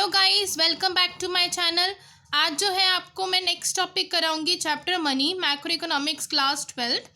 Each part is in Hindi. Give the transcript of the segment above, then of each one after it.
Hello guys, welcome back to my channel. आज जो है आपको मैं नेक्स्ट टॉपिक कराऊंगी chapter money, macro economics class 12।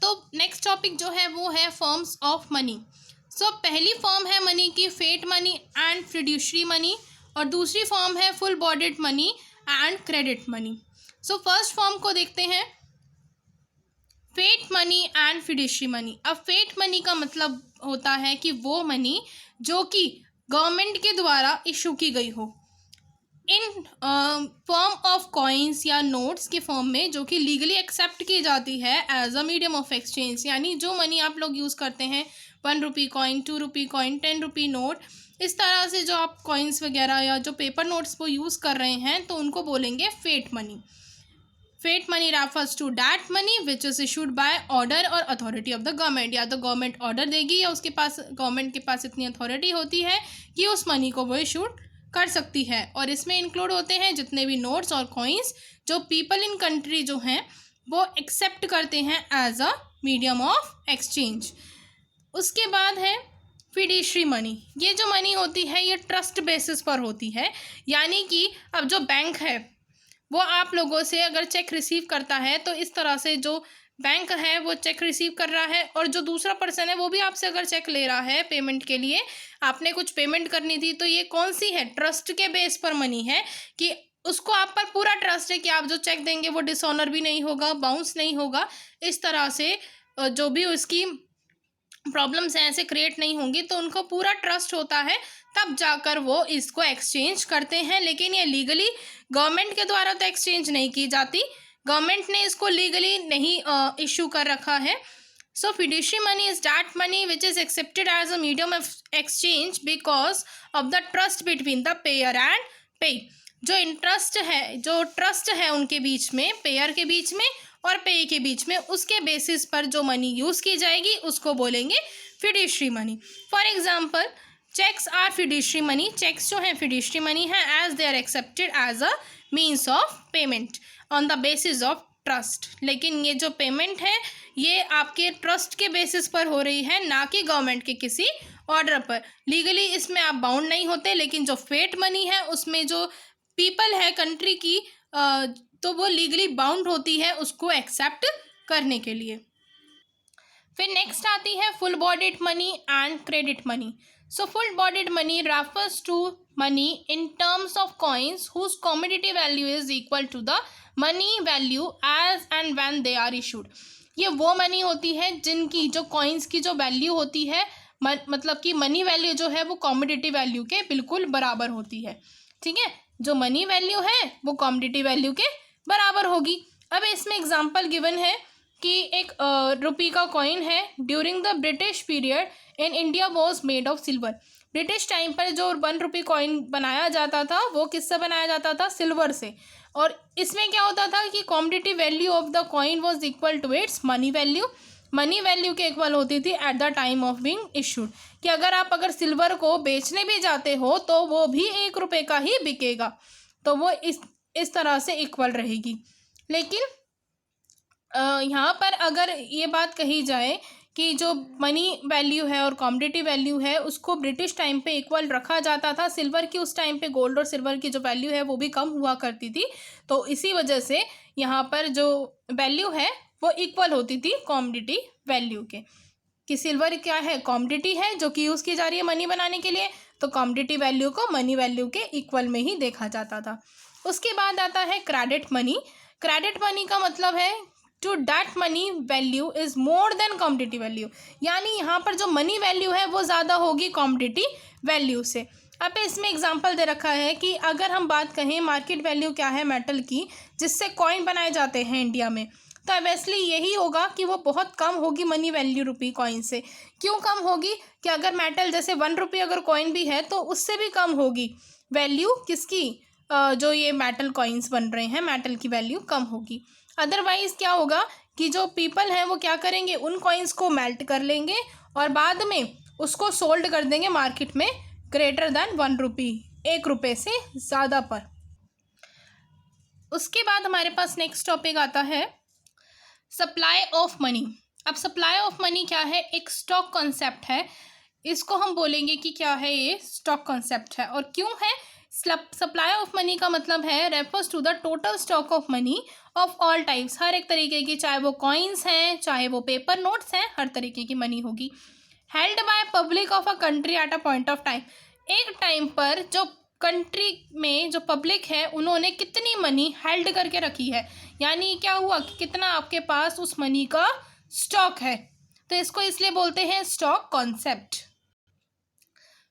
तो नेक्स्ट टॉपिक जो है वो है फॉर्म्स ऑफ मनी। सो पहली फॉर्म है मनी की fiat money and fiduciary money, और दूसरी फॉर्म है full bodied money and credit money. So first form को देखते हैं, fiat money and fiduciary money. अब फेट मनी का मतलब होता है कि वो मनी जो कि गवर्नमेंट के द्वारा इशू की गई हो इन फॉर्म ऑफ कॉइन्स या नोट्स के फॉर्म में, जो कि लीगली एक्सेप्ट की जाती है as a medium of exchange. यानी जो मनी आप लोग यूज़ करते हैं, 1 rupee coin, 2 rupee coin, 10 rupee note, इस तरह से जो आप कॉइन्स वगैरह या जो पेपर नोट्स वो यूज़ कर रहे हैं, तो उनको बोलेंगे fiat money. Fiat money refers to that money which is issued by order और अथॉरिटी ऑफ द गवर्नमेंट। या तो गवर्नमेंट ऑर्डर देगी या उसके पास गवर्नमेंट के पास इतनी अथॉरिटी होती है कि उस मनी को वो इशूड कर सकती है। और इसमें इंक्लूड होते हैं जितने भी नोट्स और कॉइन्स जो पीपल इन कंट्री जो हैं वो एक्सेप्ट करते हैं as a medium of exchange. उसके बाद है फिड्यूशरी मनी। ये जो मनी होती है ये ट्रस्ट बेसिस पर होती है। यानी कि अब जो बैंक है वो आप लोगों से अगर चेक रिसीव करता है, तो इस तरह से जो बैंक है वो चेक रिसीव कर रहा है, और जो दूसरा पर्सन है वो भी आपसे अगर चेक ले रहा है पेमेंट के लिए, आपने कुछ पेमेंट करनी थी, तो ये कौन सी है, ट्रस्ट के बेस पर मनी है कि उसको आप पर पूरा ट्रस्ट है कि आप जो चेक देंगे वो डिसऑनर भी नहीं होगा, बाउंस नहीं होगा, इस तरह से जो भी उसकी प्रॉब्लम्स हैं ऐसे क्रिएट नहीं होंगी, तो उनको पूरा ट्रस्ट होता है, तब जाकर वो इसको एक्सचेंज करते हैं। लेकिन ये लीगली गवर्नमेंट के द्वारा तो एक्सचेंज नहीं की जाती, गवर्नमेंट ने इसको लीगली नहीं इशू कर रखा है। So fiduciary money is that money which is accepted as a medium of exchange because of the trust between the payer and payee. जो इंटरेस्ट है, जो ट्रस्ट है उनके बीच में, पेयर के बीच में और पे के बीच में, उसके बेसिस पर जो मनी यूज़ की जाएगी उसको बोलेंगे fiduciary money. For example, cheques are fiduciary money. Cheques जो हैं फिड्यूशरी मनी है as they are accepted as a means of payment on the basis of trust. लेकिन ये जो पेमेंट है ये आपके ट्रस्ट के बेसिस पर हो रही है, ना कि गवर्नमेंट के किसी ऑर्डर पर। लीगली इसमें आप बाउंड नहीं होते, लेकिन जो फेट मनी है उसमें जो पीपल है कंट्री की तो वो लीगली बाउंड होती है उसको एक्सेप्ट करने के लिए। फिर नेक्स्ट आती है full bodied money and credit money. So full bodied money refers to money in terms of coins whose commodity value is equal to the money value as and when they are issued. ये वो मनी होती है जिनकी जो कॉइन्स की जो वैल्यू होती है, मतलब कि मनी वैल्यू जो है वो कॉमोडिटी वैल्यू के बिल्कुल बराबर होती है। ठीक है, जो मनी वैल्यू है वो कॉमोडिटी वैल्यू के बराबर होगी। अब इसमें एग्जांपल गिवन है कि एक रुपी का कॉइन है, during the British period in India was made of silver. British time पर जो 1 रुपी कॉइन बनाया जाता था वो किससे बनाया जाता था, सिल्वर से। और इसमें क्या होता था कि commodity value of the coin was equal to its money value. Money value के इक्वल होती थी at the time of being issued, कि अगर सिल्वर को बेचने भी जाते हो तो वो भी 1 रुपये का ही बिकेगा, तो वो इस तरह से इक्वल रहेगी। लेकिन यहाँ पर अगर ये बात कही जाए कि जो मनी वैल्यू है और कॉमोडिटी वैल्यू है उसको ब्रिटिश टाइम पे इक्वल रखा जाता था सिल्वर की, उस टाइम पे गोल्ड और सिल्वर की जो वैल्यू है वो भी कम हुआ करती थी, तो इसी वजह से यहाँ पर जो वैल्यू है वो इक्वल होती थी कॉमोडिटी वैल्यू के, कि सिल्वर क्या है, कॉमोडिटी है जो कि यूज़ की जा रही है मनी बनाने के लिए, तो कॉमोडिटी वैल्यू को मनी वैल्यू के इक्वल में ही देखा जाता था। उसके बाद आता है क्रेडिट मनी। क्रेडिट मनी का मतलब है to that money value is more than commodity value. यानी यहाँ पर जो मनी वैल्यू है वो ज़्यादा होगी कॉमोडिटी वैल्यू से। अब इसमें एग्जांपल दे रखा है कि अगर हम बात कहें मार्केट वैल्यू क्या है मेटल की जिससे कॉइन बनाए जाते हैं इंडिया में, तो ऑब्वियसली यही होगा कि वो बहुत कम होगी मनी वैल्यू रुपी कॉइन से। क्यों कम होगी, कि अगर मेटल जैसे 1 रुपये अगर कॉइन भी है तो उससे भी कम होगी वैल्यू किसकी, जो ये मेटल कॉइन्स बन रहे हैं मेटल की वैल्यू कम होगी। अदरवाइज़ क्या होगा कि जो पीपल हैं वो क्या करेंगे, उन कॉइन्स को मेल्ट कर लेंगे और बाद में उसको सोल्ड कर देंगे मार्केट में ग्रेटर दैन 1 रुपी, 1 रुपये से ज़्यादा पर। उसके बाद हमारे पास नेक्स्ट टॉपिक आता है सप्लाई ऑफ मनी। अब सप्लाई ऑफ मनी क्या है, एक स्टॉक कॉन्सेप्ट है। इसको हम बोलेंगे कि क्या है, ये स्टॉक कॉन्सेप्ट है। और क्यों है? सप्लाई ऑफ मनी का मतलब है refers to the total stock of money of all types, हर एक तरीके की, चाहे वो कॉइन्स हैं, चाहे वो पेपर नोट्स हैं, हर तरीके की मनी होगी। Held by public of a country at a point of time, एक टाइम पर जो कंट्री में जो पब्लिक है उन्होंने कितनी मनी हेल्ड करके रखी है, यानी क्या हुआ कि कितना आपके पास उस मनी का स्टॉक है, तो इसको इसलिए बोलते हैं स्टॉक कॉन्सेप्ट।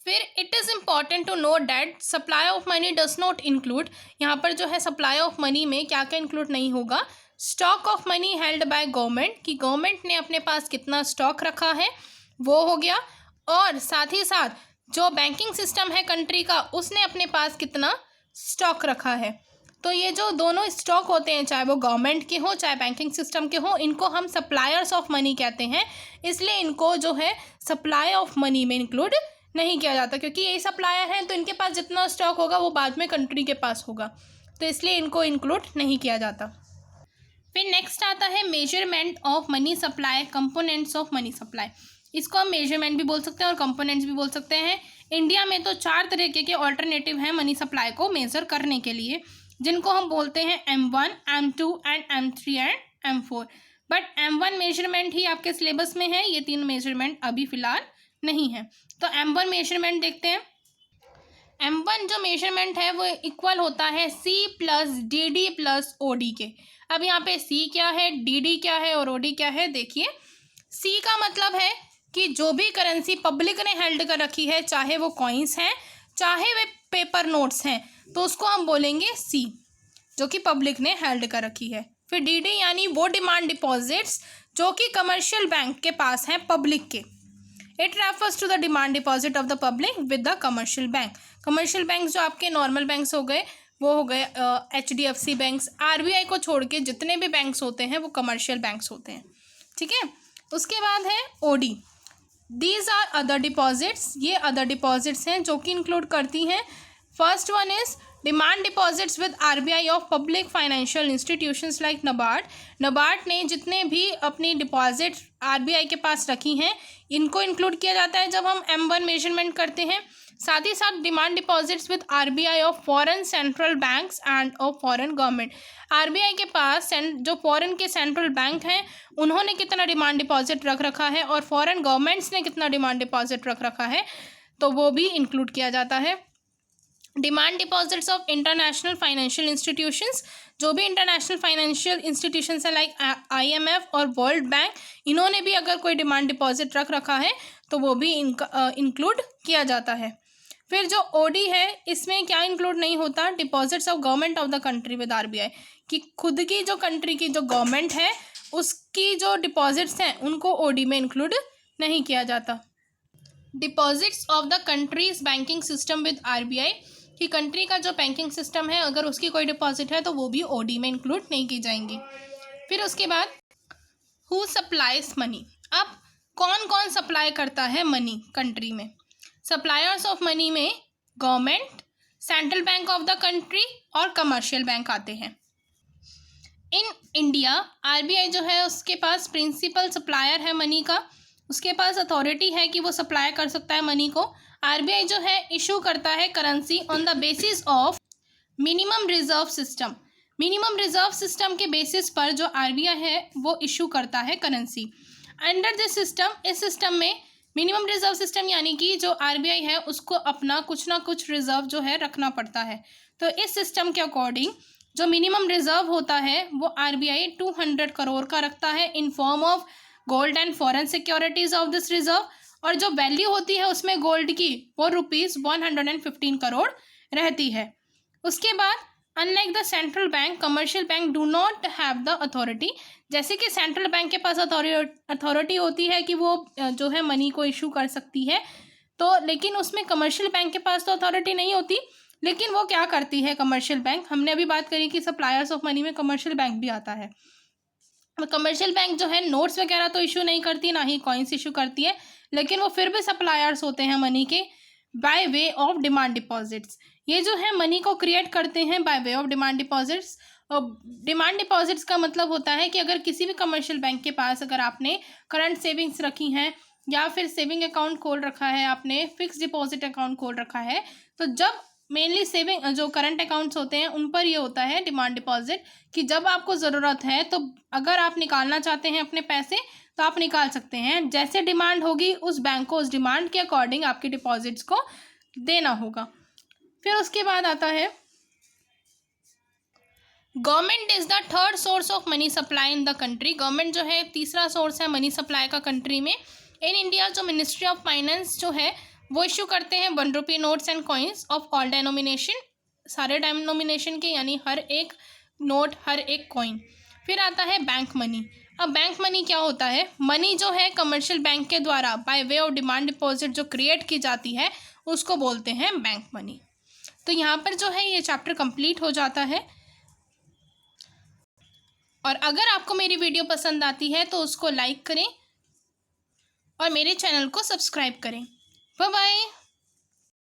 फिर it is important to note that supply of money does not include, यहाँ पर जो है सप्लाई ऑफ मनी में क्या क्या इंक्लूड नहीं होगा, stock of money held by government, कि गवर्नमेंट ने अपने पास कितना स्टॉक रखा है वो हो गया, और साथ ही साथ जो बैंकिंग सिस्टम है कंट्री का उसने अपने पास कितना स्टॉक रखा है। तो ये जो दोनों स्टॉक होते हैं, चाहे वो गवर्नमेंट के हो चाहे बैंकिंग सिस्टम के हो, इनको हम सप्लायर्स ऑफ मनी कहते हैं, इसलिए इनको जो है सप्लाई ऑफ मनी में इंक्लूड नहीं किया जाता, क्योंकि यही सप्लायर हैं तो इनके पास जितना स्टॉक होगा वो बाद में कंट्री के पास होगा, तो इसलिए इनको इंक्लूड नहीं किया जाता। फिर नेक्स्ट आता है measurement of money supply, components of money supply, इसको हम मेजरमेंट भी बोल सकते हैं और कंपोनेंट्स भी बोल सकते हैं। इंडिया में तो 4 तरीके के ऑल्टरनेटिव हैं मनी सप्लाई को मेज़र करने के लिए, जिनको हम बोलते हैं M1, M2 and M3 and M4, but M1 measurement ही आपके सिलेबस में है, ये 3 मेजरमेंट अभी फ़िलहाल नहीं है। तो M1 मेजरमेंट देखते हैं। M1 जो मेजरमेंट है वो इक्वल होता है C plus DD plus OD के। अब यहाँ पे C क्या है, DD क्या है और OD क्या है, देखिए। C का मतलब है कि जो भी करेंसी पब्लिक ने हेल्ड कर रखी है, चाहे वो कॉइन्स हैं चाहे वे पेपर नोट्स हैं, तो उसको हम बोलेंगे C, जो कि पब्लिक ने हेल्ड कर रखी है। फिर DD यानी वो डिमांड डिपॉजिट्स जो कि कमर्शियल बैंक के पास हैं पब्लिक के। It refers to the demand deposit of the public with the commercial bank. Commercial bank जो आपके नॉर्मल बैंक्स हो गए, वो हो गए HDFC बैंक्स, RBI को छोड़ के जितने भी बैंक्स होते हैं वो कमर्शियल बैंक्स होते हैं, ठीक है। उसके बाद है OD, these are other deposits, ये अदर डिपॉजिट्स हैं जो कि इंक्लूड करती हैं। First one is demand deposits with RBI of public financial institutions like NABARD. NABARD ने जितने भी अपनी डिपॉजिट RBI के पास रखी हैं इनको इंक्लूड किया जाता है जब हम M1 मेजरमेंट करते हैं। साथ ही साथ demand deposits with RBI of foreign central banks end of foreign government. RBI के पास जो फॉरेन के सेंट्रल बैंक हैं उन्होंने कितना डिमांड डिपॉजिट रख रखा है और फॉरेन गवर्नमेंट्स ने कितना डिमांड डिपॉजिट रख रखा है, तो वो भी इंक्लूड किया जाता है। Demand deposits of international financial institutions, जो भी इंटरनेशनल फाइनेंशियल इंस्टीट्यूशंस है लाइक IMF और वर्ल्ड बैंक, इन्होंने भी अगर कोई डिमांड डिपॉजिट रख रखा है तो वो भी इंक्लूड किया जाता है। फिर जो OD है इसमें क्या इंक्लूड नहीं होता, deposits of government of the country with RBI, कि खुद की जो कंट्री की जो गवर्नमेंट है उसकी जो डिपॉजिट्स हैं उनको OD में इंक्लूड नहीं किया जाता। Deposits of the countries banking system with RBI, कि कंट्री का जो बैंकिंग सिस्टम है अगर उसकी कोई डिपॉजिट है तो वो भी OD में इंक्लूड नहीं की जाएंगी। फिर उसके बाद हु सप्लाइज मनी, अब कौन कौन सप्लाई करता है मनी कंट्री में। सप्लायर्स ऑफ मनी में government, central bank of the country और कमर्शियल बैंक आते हैं। इन इंडिया RBI जो है उसके पास प्रिंसिपल सप्लायर है मनी का, उसके पास अथॉरिटी है कि वो सप्लाई कर सकता है मनी को। RBI जो है इशू करता है currency on the basis of minimum reserve system. Minimum reserve system के बेसिस पर जो RBI है वो इशू करता है करेंसी। अंडर दिस सिस्टम, इस सिस्टम में मिनिमम रिजर्व सिस्टम यानी कि जो RBI है उसको अपना कुछ ना कुछ रिजर्व जो है रखना पड़ता है। तो इस सिस्टम के अकॉर्डिंग जो मिनिमम रिजर्व होता है वो RBI 200 करोड़ का रखता है इन form of gold and foreign securities of this reserve, और जो वैल्यू होती है उसमें गोल्ड की वो ₹115 करोड़ रहती है। उसके बाद unlike the central bank, commercial bank do not have the authority, जैसे कि सेंट्रल बैंक के पास अथॉरिटी होती है कि वो जो है मनी को इशू कर सकती है, तो लेकिन उसमें कमर्शियल बैंक के पास तो अथॉरिटी नहीं होती। लेकिन वो क्या करती है कमर्शियल बैंक, हमने अभी बात करी कि सप्लायर्स ऑफ मनी में कमर्शियल बैंक भी आता है। कमर्शियल बैंक जो है नोट्स वगैरह तो इशू नहीं करती, ना ही कॉइन्स इशू करती है, लेकिन वो फिर भी सप्लायर्स होते हैं मनी के by way of demand deposits. ये जो है मनी को क्रिएट करते हैं by way of demand deposits. और डिमांड डिपॉजिट्स का मतलब होता है कि अगर किसी भी कमर्शियल बैंक के पास अगर आपने करंट सेविंग्स रखी हैं या फिर सेविंग अकाउंट खोल रखा है आपने, फिक्स डिपॉजिट अकाउंट खोल रखा है, तो जब मेनली सेविंग जो करंट अकाउंट्स होते हैं उन पर ये होता है डिमांड डिपॉजिट, कि जब आपको ज़रूरत है तो अगर आप निकालना चाहते हैं अपने पैसे तो आप निकाल सकते हैं। जैसे डिमांड होगी उस बैंक को उस डिमांड के अकॉर्डिंग आपके डिपॉजिट्स को देना होगा। फिर उसके बाद आता है government is the third source of money supply in the country. Government जो है तीसरा सोर्स है मनी सप्लाई का कंट्री में। इन इंडिया जो मिनिस्ट्री ऑफ फाइनेंस जो है वो इशू करते हैं 1 rupee notes and coins of all denomination, सारे डेनोमिनेशन के, यानी हर एक नोट हर एक कॉइन। फिर आता है बैंक मनी। अब बैंक मनी क्या होता है? मनी जो है कमर्शियल बैंक के द्वारा by way of demand deposit जो क्रिएट की जाती है उसको बोलते हैं बैंक मनी। तो यहाँ पर जो है ये चैप्टर कंप्लीट हो जाता है। और अगर आपको मेरी वीडियो पसंद आती है तो उसको लाइक करें और मेरे चैनल को सब्सक्राइब करें। Bye bye.